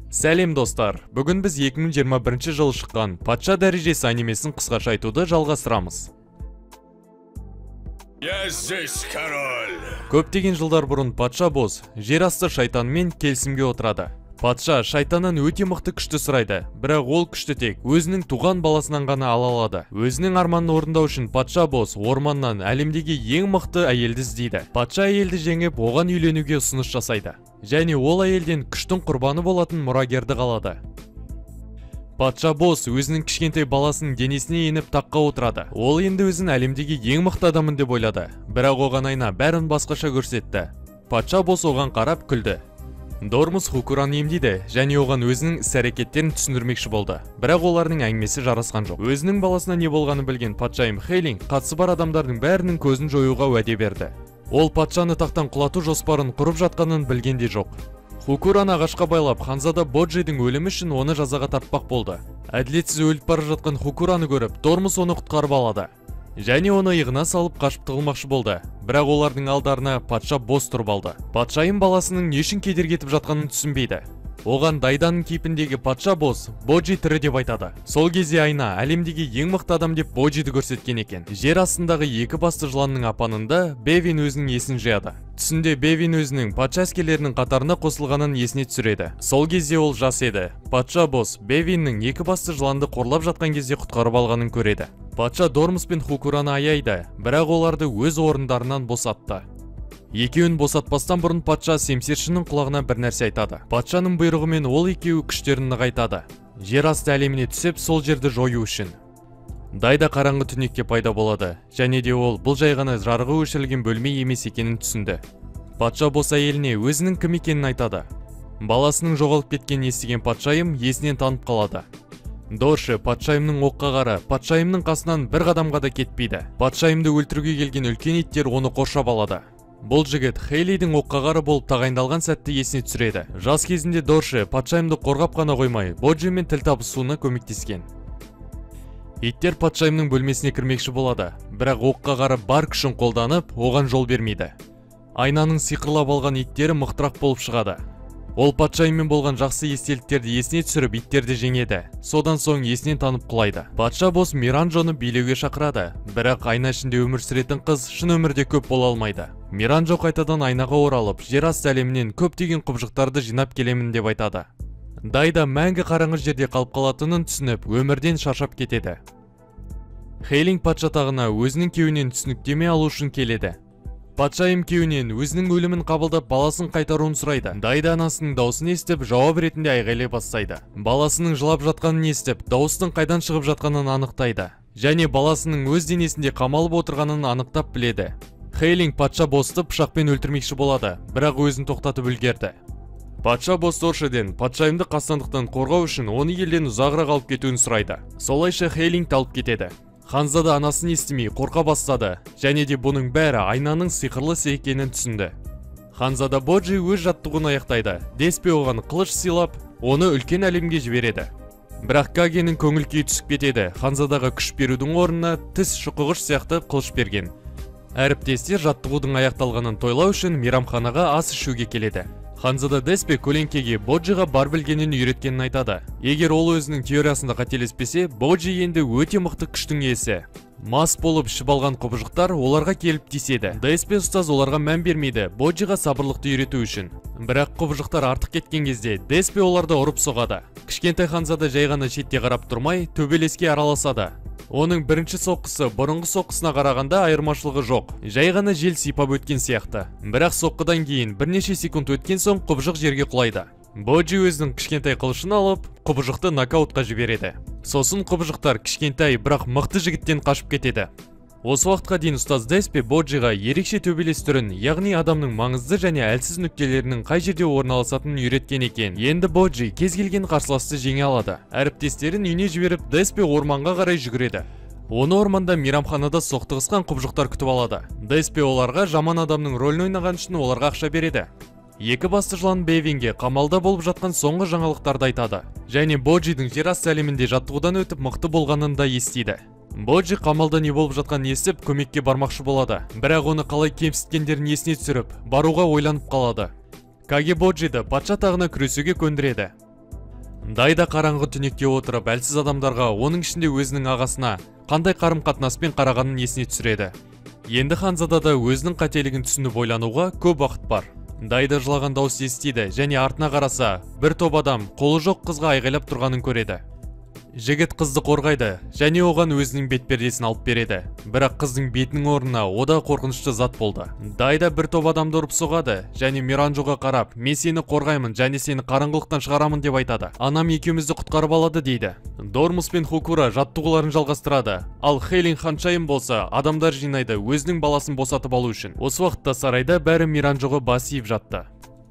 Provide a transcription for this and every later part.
Сәлем достар, бүгін біз 2021 жылы шыққан Патша дәрежесі анимесін қысқаша айтуды жалғастырамыз. Я здесь, король! Көптеген жылдар бұрын патша босс жер асты шайтанымен келісімге отырады. Патша шайтаннан өте мықты күшті сұрайды, бірақ ол күшті тек өзінің туған баласынан ғана ала алады. Өзінің арманын орындау үшін патша босс орманнан әлемдегі ең мықты әйелді іздейді. Патша әйелді жеңіп, оған үйленуге ұсыныс жасайды. Және ол әйелден күштің құрбаны болатын мұрагерді қалады. Патша босс өзінің кішкентай баласының денесіне еніп таққа отырады. Ол енді өзін әлемдегі ең мықты адамын деп ойлады. Бірақ оған айна бәрін басқаша көрсетті. Патша босс оған қарап күлді. Дормус Хукураны емдейді және оған өзінің іс-әрекеттерін түсіндірмекші болды. Бірақ олардың әңгімесі жарасқан жоқ. Өзінің баласына не болғанын білген патшайым Хейлинг қатысы бар адамдардың бәрінің көзін жоюға уәде берді. Ол патшаны тақтан құлату жоспарын құрып жатқанын білген де жоқ. Хукураны ағашқа байлап, ханзада Боджидің өлімі үшін оны жазаға тартпақ болды. Әділетсіз өліп бара жатқан Хукураны көріп, Дормус оны құтқарып алады. Және оны иығына салып қашып тығылмақшы болды. Бірақ олардың алдарына патша босс тұрып алды. Патшайым баласының не үшін кедергі етіп жатқанын түсінбейді. Оған Дайданың кейпіндегі патша босс Боджи тірі деп айтады. Сол кезде айна әлемдегі ең мықты адам деп Боджиді көрсеткен екен. Жер астындағы екі басты жыланның апанында Бевин өзінің есін жияды. Түсінде Бевин өзінің патша әскерлерінің қатарына қосылғанын есіне түсіреді. Сол кезде ол жас еді. Патша босс Бевиннің екі басты жыланды қорлап жатқан кезде құтқарып алғанын көреді. Патша Дормус пен Хукураны аяйды, бірақ оларды өз орындарынан босатты. Екеуін босатпастан бұрын патша семсершінің құлағына бір нәрсе айтады. Патшаның бұйрығымен ол екеуі күштерін нығайтады. Жер асты әлеміне түсіп, сол жерді жою үшін. Дайда қараңғы түнекте пайда болады, және де ол бұл жай ғана жарығы өшірілген бөлме емес екенін түсінді. Патша босс әйеліне өзінің кім екенін айтады. Баласының жоғалып кеткенін естіген патшайым есінен танып қалады. Дорши патшайымның оққа қара, патшайымның қасынан бір қадамға да кетпейді. Патшайымды өлтіруге келген үлкен иттер оны қоршап алады. Бұл жігіт Хейлидің оққа қара болып тағайындалған сәтті есіне түсіреді. Жас кезінде Дорши патшайымды қорғап қана қоймай, Боджимен тіл табысуына көмектескен. Иттер патшайымның бөлмесіне кірмекші болады, бірақ оққа қара бар күшін қолданып, оған жол бермейді. Айнаның сиқырлап алған иттері мықтырақ болып шығады. Ол патшайыммен болған жақсы естеліктерді есіне түсіріп, иттерді жеңеді. Содан соң есінен танып құлайды. Патша босс Миранжоны билеуге шақырады, бірақ айна ішінде өмір сүретін қыз шын өмірде көп бола алмайды. Миранжо қайтадан айнаға оралып, жер асты әлемінен көптеген құбыжықтарды жинап келемін деп айтады. Дайда мәңгі қараңғы жерде қалып қалатынын түсініп, өмірден шаршап кетеді. Хейлинг патша тағына өзінің күйеуінен түсініктеме алу үшін келеді. Патшайым күйеуінен өзінің өлімін қабылдап баласын қайтаруын сұрайды. Дайда анасының дауысын естіп, жауап ретінде айғайлай бастайды. Баласының жылап жатқанын естіп, дауыстың қайдан шығып жатқанын анықтайды. Және баласының өз денесінде қамалып отырғанын анықтап біледі. Хейлинг патша боссты пышақпен өлтірмекші болады, бірақ өзін тоқтатып үлгерді. Патша босс Доршиден патшайымды қастандықтан қорғау үшін оны елден ұзағырақ алып кетуін сұрайды. Солайша Хейлинг алып кетеді. Ханзада анасын естімей қорқа бастады, және де бұның бәрі айнаның сиқырлы екенін түсінді. Ханзада Боджи өз жаттығуын аяқтайды. Деспе оған қылыш сыйлап, оны үлкен әлемге жібереді. Бірақ Кагенің көңіл күйі түсіп кетеді. Ханзадаға күш берудің орнына тіс шұқығыш сияқты қылыш берген. Әріптестер жаттығудың аяқталғанын тойлау үшін мейрамханаға ас ішуге келеді. Ханзада Деспе көлеңкеге Боджиға бар білгенін үйреткенін айтады. Егер ол өзінің теориясында қателеспесе, Боджи енді өте мықты күштің иесі. Мас болып ішіп алған құбыжықтар оларға келіп тиіседі. Деспе ұстаз оларға мән бермейді, Боджиға сабырлықты үйрету үшін. Бірақ құбыжықтар артық кеткен кезде Деспе оларды ұрып соғады. Кішкентай Ханзада жай ғана шетте қарап тұрмай, төбелеске араласады. Оның бірінші соққысы бұрынғы соққысына қарағанда айырмашылығы жоқ. Жай ғана жел сипап өткен сияқты. Бірақ соққыдан кейін бірнеше секунд өткен соң құбыжық жерге құлайды. Боджи өзінің кішкентай қылышын алып, құбыжықты нокаутқа жібереді. Сосын құбыжықтар кішкентай, бірақ мықты жігіттен қашып кетеді. Осы уақытқа дейін ұстаз Деспе Боджиға ерекше төбелес түрін, яғни адамның маңызды және әлсіз нүктелерінің қай жерде орналасатынын үйреткен екен. Енді Боджи кез келген қарсыласты жеңе алады. Әріптестерін үйіне жіберіп, Деспе орманға қарай жүгіреді. Оны орманда мейрамханада соқтығысқан құбыжықтар күтіп алады. Деспе оларға жаман адамның рөлін ойнаған үшін оларға ақша береді. Екі басты жылан Бевинге қамалда болып жатқан соңғы жаңалықтарды айтады. Және Боджидің жер асты әлемінде жаттығудан өтіп мықты болғанын да естиді. Боджи қамалда не болып жатқанын естіп, көмекке бармақшы болады. Бірақ оны қалай кемсіткендерін есіне түсіріп, баруға ойланып қалады. Каге Боджиді патша тағына күресуге көндіреді. Дайда қараңғы түнекте отырып, әлсіз адамдарға, оның ішінде өзінің ағасына қандай қарым-қатынаспен қарағанын есіне түсіреді. Енді Ханзада да өзінің қателігін түсініп ойлануға көп уақыт бар. Дайда жылаған дауыс естиді және артына қараса, бір топ адам қолы жоқ қызға айғайлап тұрғанын көреді. Жігіт қызды қорғайды және оған өзінің бетпердесін алып береді. Бірақ қыздың бетінің орнына ода қорқынышты зат болды. Дайда бір топ адамды ұрып соғады және Миранжоға қарап, мен сені қорғаймын және сені қараңғылықтан шығарамын деп айтады. Анам екеумізді құтқарып алады дейді. Дормус пен Хокура жаттығуларын жалғастырады. Ал Хейлинг ханшайым болса, адамдар жинайды өзінің баласын босатып алу үшін. Осы уақытта сарайда бәрі Миранжоға бас иіп жатты.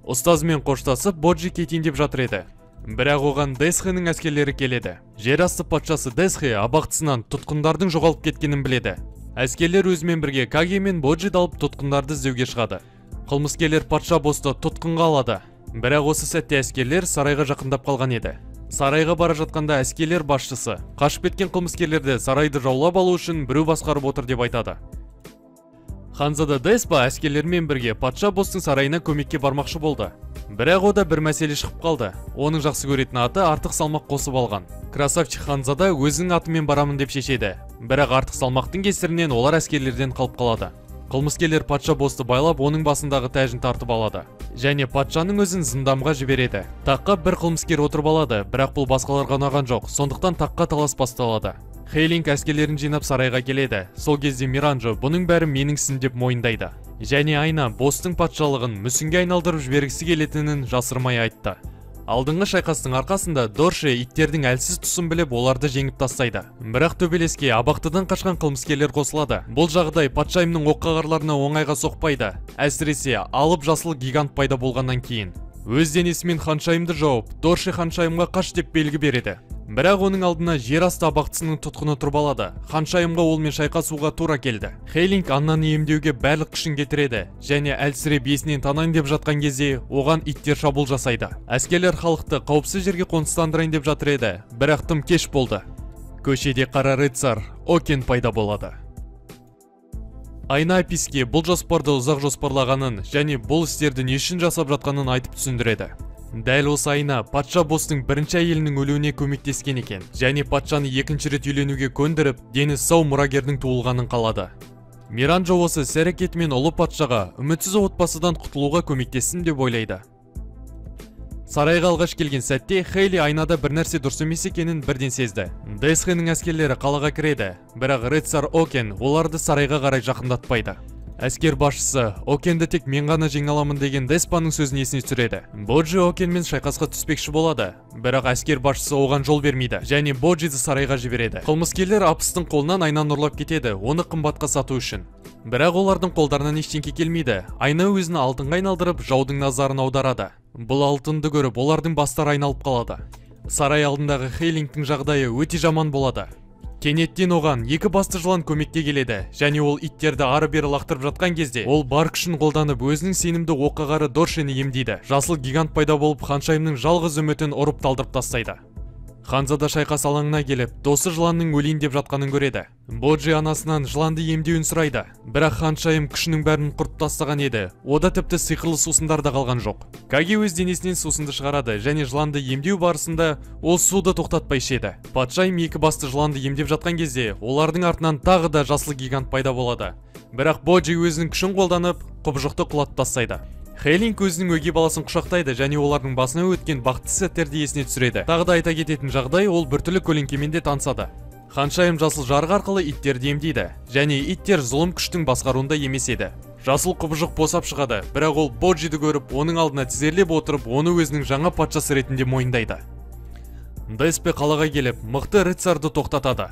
Ұстазымен қоштасып, Боджи кетейін деп жатыр еді. Бірақ оған Десхенің әскерлері келеді. Жерасты патшасы Десхе абақтысынан тұтқындардың жоғалып кеткенін біледі. Әскерлер өзімен бірге Каге мен Боджи алып тұтқындарды іздеуге шығады. Қылмыскерлер патша босты тұтқынға алады. Бірақ осы сәтте әскерлер сарайға жақындап қалған еді. Сарайға бара жатқанда әскерлер басшысы қашып кеткен қылмыскерлерді сарайды жаулап алу үшін біреу басқарып отыр деп айтады. Ханзада Деспа әскерлермен бірге патша бостың сарайына көмекке бармақшы болды. Бірақ ода бір мәселе шығып қалды. Оның жақсы көретін аты артық салмақ қосып алған. Красавчик Ханзада өзінің атымен барамын деп шешеді. Бірақ артық салмақтың кесірінен олар әскерлерден қалып қалады. Қылмыскерлер патша босты байлап, оның басындағы тәжін тартып алады. Және патшаның өзін зындамға жібереді. Таққа бір қылмыскер отырып алады, бірақ бұл басқаларға ұнаған жоқ. Сондықтан таққа талас басталады. Хейлинг әскерлерін жинап сарайға келеді. Сол кезде Миранжо бұның бәрі менің ісім деп мойындайды. Және Айна бостың патшалығын мүсінге айналдырып жібергісі келетінін жасырмай айтты. Алдыңғы шайқастың арқасында Дорше иттердің әлсіз тұсын біліп оларды жеңіп тастайды. Бірақ төбелеске абақтыдан қашқан қылмыскерлер қосылады. Бұл жағдай патшайымның оққағарларына оңайға соқпайды. Әсіресе алып жасыл гигант пайда болғаннан кейін. Өз денесімен ханшайымды жауып, Дорше ханшайымға қаш деп белгі береді. Бірақ оның алдына жерасты абақтысының тұтқыны тұрып алады. Ханшайымға олмен шайқасуға тура келді. Хейлинг Аннаны емдеуге барлық күшін кетіреді және әлсіреп есінен танайын деп жатқан кезде оған иттер шабуыл жасайды. Әскерлер халықты қауіпсіз жерге қоныстандырайын деп жатыр еді, бірақ тым кеш болды. Көшеде қара рыцар Окен пайда болады. Айна Аписке бұл жоспарды ұзақ жоспарлағанын және бұл істерді не үшін жасап жатқанын айтып түсіндіреді. Дәл осы Айна патша бостың бірінші әйелінің өлуіне көмектескен екен және патшаны екінші рет үйленуге көндіріп, дені сау мұрагердің туылғанын қалады. Миранжо осы іс-әрекетімен ұлы патшаға үмітсіз отбасыдан құтылуға көмектессін деп ойлайды. Сарайға алғаш келген сәтте Хейли Айнада бір нәрсе дұрыс емес екенін бірден сезді. Десхенің әскерлері қалаға кіреді, бірақ рыцар Окен оларды сарайға қарай жақындатпайды. Әскер басшысы Окенді тек мен ғана жеңе аламын деген Деспаның сөзін есіне түсіреді. Боджи Окенмен шайқасқа түспекші болады, бірақ әскер басшысы оған жол бермейді және Боджиді сарайға жібереді. Қылмыскерлер Апыстың қолынан Айнаны ұрлап кетеді, оны қымбатқа сату үшін. Бірақ олардың қолдарынан ештеңе келмейді. Айна өзін алтынға айналдырып, жаудың назарын аударады. Бұл алтынды көріп, олардың бастары айналып қалады. Сарай алдындағы Хейлингтің жағдайы өте жаман болады. Кенеттен оған екі басты жылан көмекке келеді және ол иттерді ары-бері лақтырып жатқан кезде ол бар күшін қолданып өзінің сенімді оққағары Доршені емдейді. Жасыл гигант пайда болып ханшайымның жалғыз үмітін ұрып талдырып тастайды. Ханзада шайқас алаңына келіп, досы жыланның өлейін деп жатқанын көреді. Боджи анасынан жыланды емдеуін сұрайды. Бірақ ханшайым күшінің бәрін құртып тастаған еді. Ода тіпті сиқырлы сусындар да қалған жоқ. Каге өз денесінен сусынды шығарады және жыланды емдеу барысында ол суды тоқтатпай ішеді. Патшайым екі басты жыланды емдеп жатқан кезде олардың артынан тағы да жасыл гигант пайда болады. Бірақ Боджи өзінің күшін қолданып, құбыжықты құлатып тастайды. Хейлинг өзінің өгей баласын құшақтайды және олардың басына өткен бақытты сәттерді есіне түсіреді. Тағы да айта кететін жағдай, ол біртүрлі көлеңкемен де танысады. Ханшайым жасыл жарық арқылы иттерді емдейді және иттер зұлым күштің басқаруында емес еді. Жасыл құбыжық босап шығады, бірақ ол Боджиді көріп, оның алдына тізерлеп отырып, оны өзінің жаңа патшасы ретінде мойындайды. Деспе қалаға келіп, мықты рыцарды тоқтатады.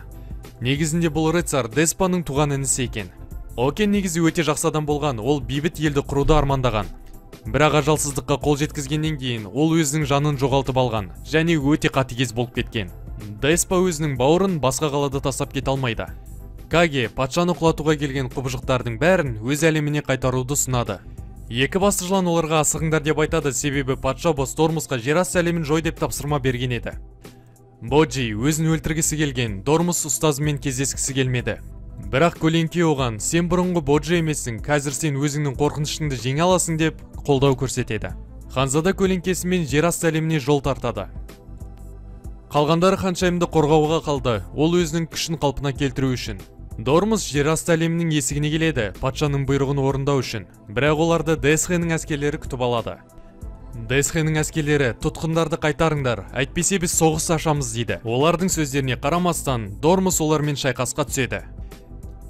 Негізінде бұл рыцар Деспаның туған інісі екен. Окен негізі өте жақсы адам болған, ол бейбіт елді құруды армандаған. Бірақ ажалсыздыққа қол жеткізгеннен кейін ол өзінің жанын жоғалтып алған және өте қатыгез болып кеткен. Деспа өзінің бауырын басқа қалада тастап кете алмайды. Каге патшаны құлатуға келген құбыжықтардың бәрін өз әлеміне қайтаруды ұсынады. Екі басты жылан оларға асығыңдар деп айтады, себебі патша бос Дормусқа жерасты әлемін жой деп тапсырма берген еді. Боджи өзін өлтіргісі келген, Дормус ұстазымен кездескісі келмеді. Бірақ көлеңке оған, сен бұрынғы Боджи емессің, қазір сен өзіңнің қорқынышыңды жеңе аласың деп қолдау көрсетеді. Ханзада көлеңкесімен жерасты әлеміне жол тартады. Қалғандары ханшайымды қорғауға қалды, ол өзінің күшін қалпына келтіру үшін. Дормус жер асты әлемінің есігіне келеді, патшаның бұйрығын орындау үшін. Бірақ оларды Десхенің әскерлері күтіп алады. Десхенің әскерлері тұтқындарды қайтарыңдар, әйтпесе біз соғыс ашамыз дейді. Олардың сөздеріне қарамастан, Дормус олармен шайқасқа түседі.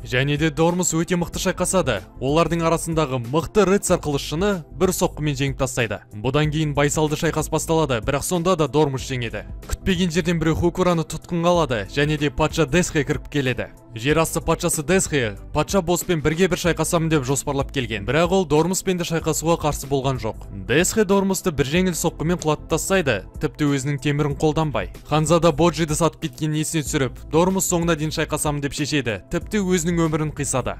Және де Дормус өте мықты шайқасады. Олардың арасындағы мықты рыцарь қылышшыны бір соққымен жеңіп тастайды. Бұдан кейін байсалды шайқас басталады, бірақ сонда да Дормус жеңеді. Күтпеген жерден біреу Хукураны тұтқынға алады, және де патша Десхе кіріп келеді. Жер асты патшасы Десхе патша босспен бірге бір шайқасамын деп жоспарлап келген, бірақ ол Дормуспен де шайқасуға қарсы болған жоқ. Десхе Дормусты бір жеңіл соққымен құлатып тастайды, тіпті өзінің темірін қолданбай. Ханзада Боджиді сатып кеткенін есіне түсіріп, Дормус соңына дейін шайқасамын деп шешеді, тіпті өзінің өмірін қисады.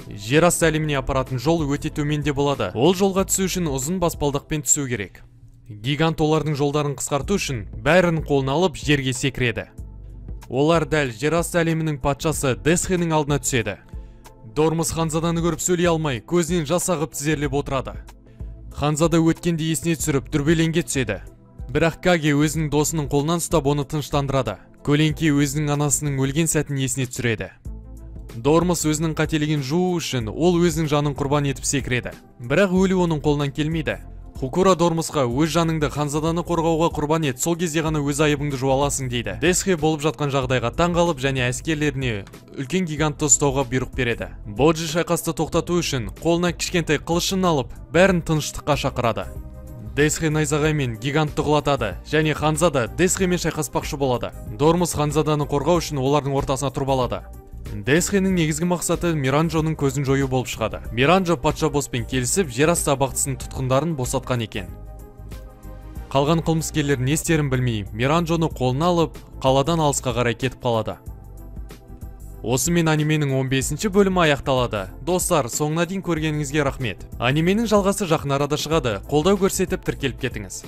Жер асты әлеміне апаратын жол өте төменде болады. Ол жолға түсу үшін ұзын баспалдақпен түсу керек. Гигант олардың жолдарын қысқарту үшін бәрін қолына алып жерге секіреді. Олар дәл жер асты әлемінің патшасы Десхенің алдына түседі. Дормус Ханзаданы көріп сөйлей алмай, көзінен жас ағып тізерлеп отырады. Ханзада өткенде есіне түсіріп дүрбеленге түседі. Бірақ Каге өзінің досының қолынан ұстап оны тыныштандырады. Көлеңке өзінің анасының өлген сәтін есіне түсіреді. Дормус өзінің қателігін жуу үшін ол өзінің жанын құрбан етіп секіреді. Бірақ өлу оның қолынан келмейді. Хукура Дормусқа өз жаныңды Ханзаданы қорғауға құрбан ет, сол кезде ғана өз айыбыңды жуаласың дейді. Десхе болып жатқан жағдайға таң қалып және әскерлеріне үлкен гигантты ұстауға бұйрық береді. Боджи шайқасты тоқтату үшін қолына кішкентай қылышын алып, бәрін тыныштыққа шақырады. Десхе найзағаймен гигантты құлатады және Ханзада Десхемен шайқаспақшы болады. Дормус Ханзаданы қорғау үшін олардың ортасына тұрып алады. Десхенің негізгі мақсаты Миранжоның көзін жою болып шығады. Миранжо патша боспен келісіп, жер асты абақтысының тұтқындарын босатқан екен. Қалған қылмыскерлер не істерін білмей, Миранжоны қолына алып, қаладан алысқа қарай кетіп қалады. Осымен анименің 15-ші бөлімі аяқталады. Достар, соңына дейін көргеніңізге рахмет. Анименің жалғасы жақын арада шығады. Қолдау көрсетіп тіркеліп кетіңіз.